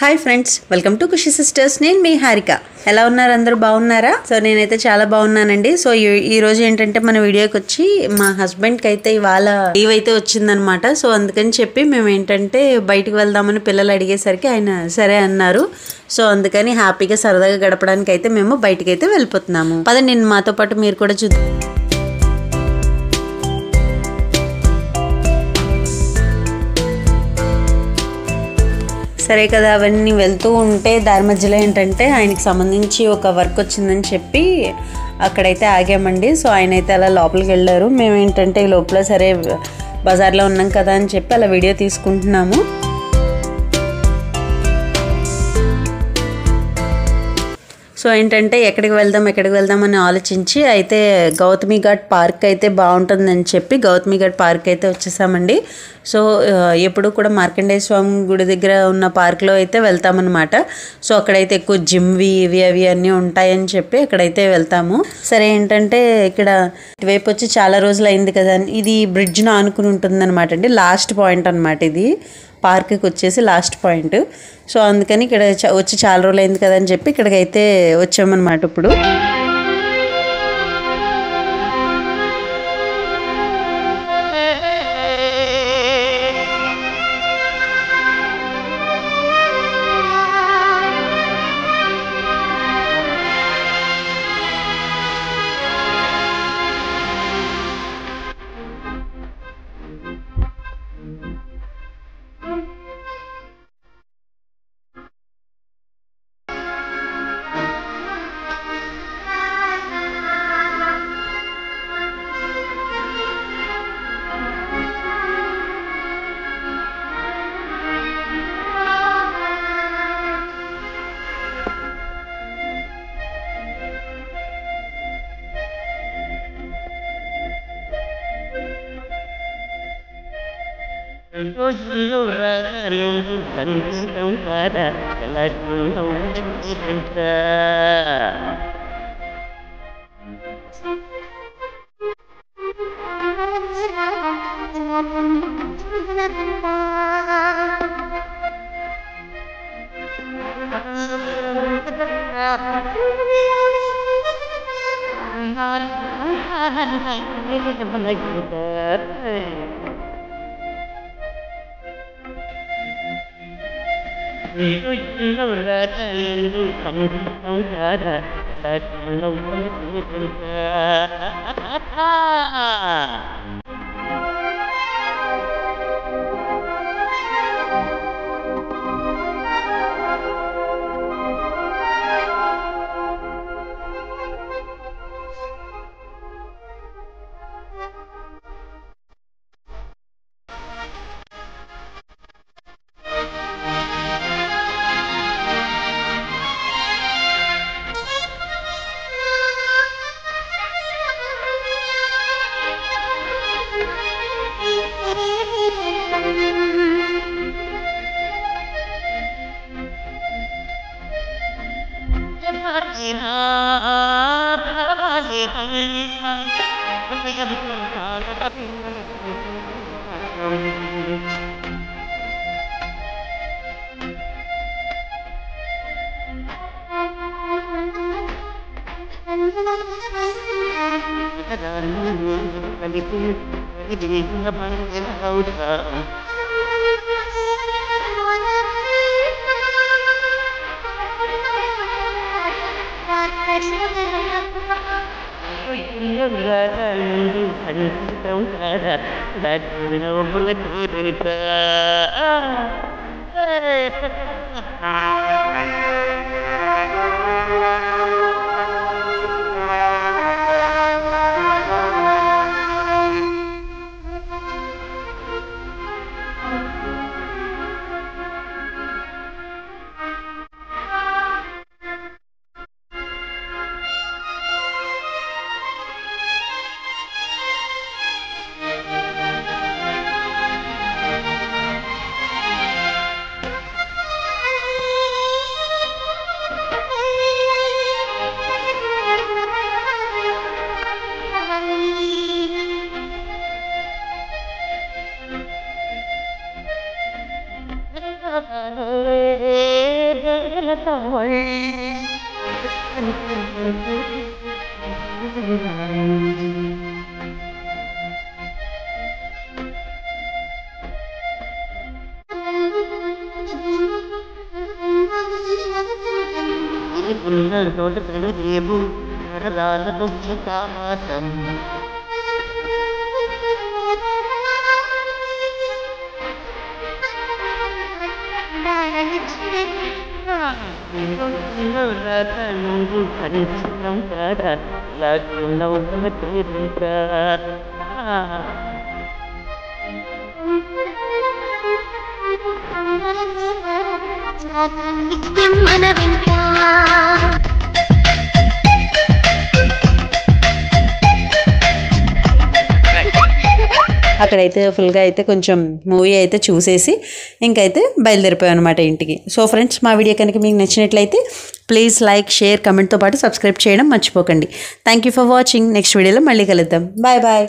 Hi friends, welcome to Khushi sisters. నేను మీ హారిక. ఎలా ఉన్నారు? అందరూ బాగున్నారా? సో నేనైతే చాలా బాగున్నానండి. సో ఈ రోజు ఏంటంటే మన వీడియోకి వచ్చి మా హస్బెండ్కి అయితే ఇవాళ లీవ్ అయితే వచ్చిందనమాట. సో అందుకని చెప్పి మేము ఏంటంటే బయటికి వెళ్దామని పిల్లలు అడిగేసరికి ఆయన సరే అన్నారు. సో అందుకని హ్యాపీగా సరదాగా గడపడానికి అయితే మేము బయటికి అయితే వెళ్ళిపోతున్నాము. పదండి, నేను మాతో పాటు మీరు కూడా చూద్దాం. సరే కదా, అవన్నీ వెళ్తూ ఉంటే దారి మధ్యలో ఏంటంటే ఆయనకి సంబంధించి ఒక వర్క్ వచ్చిందని చెప్పి అక్కడైతే ఆగామండి. సో ఆయన అయితే అలా లోపలికి వెళ్ళారు. మేము ఏంటంటే ఈ లోపల సరే బజార్లో ఉన్నాం కదా అని చెప్పి అలా వీడియో తీసుకుంటున్నాము. సో ఏంటంటే ఎక్కడికి వెళ్దాం అని ఆలోచించి అయితే గౌతమి ఘాట్ పార్క్ అయితే బాగుంటుందని చెప్పి గౌతమి ఘాట్ పార్క్ అయితే వచ్చేసామండి. సో ఎప్పుడు కూడా మార్కండేయ స్వామి గుడి దగ్గర ఉన్న పార్క్లో అయితే వెళ్తామన్నమాట. సో అక్కడైతే ఎక్కువ జిమ్వి అవి అన్నీ ఉంటాయని చెప్పి అక్కడైతే వెళ్తాము. సరే ఏంటంటే ఇక్కడ ఇటువైపు వచ్చి చాలా రోజులు అయింది కదా, ఇది బ్రిడ్జ్ను ఆనుకుని ఉంటుందన్నమాట అండి. లాస్ట్ పాయింట్ అనమాట ఇది, పార్క్కి వచ్చేసి లాస్ట్ పాయింట్. సో అందుకని ఇక్కడ వచ్చి చాలా రోజులు అయింది కదా అని చెప్పి ఇక్కడికైతే వచ్చామన్నమాట. ఇప్పుడు అక్కడైతే ఫుల్గా అయితే కొంచెం మూవీ అయితే చూసేసి ఇంకైతే బయలుదేరిపోయాం అనమాట ఇంటికి. సో ఫ్రెండ్స్, మా వీడియో కనుక మీకు నచ్చినట్లయితే ప్లీజ్ లైక్, షేర్, కమెంట్తో పాటు సబ్స్క్రైబ్ చేయడం మర్చిపోకండి. Thank you for watching. Next వీడియోలో మళ్ళీ కలుద్దాం. Bye bye.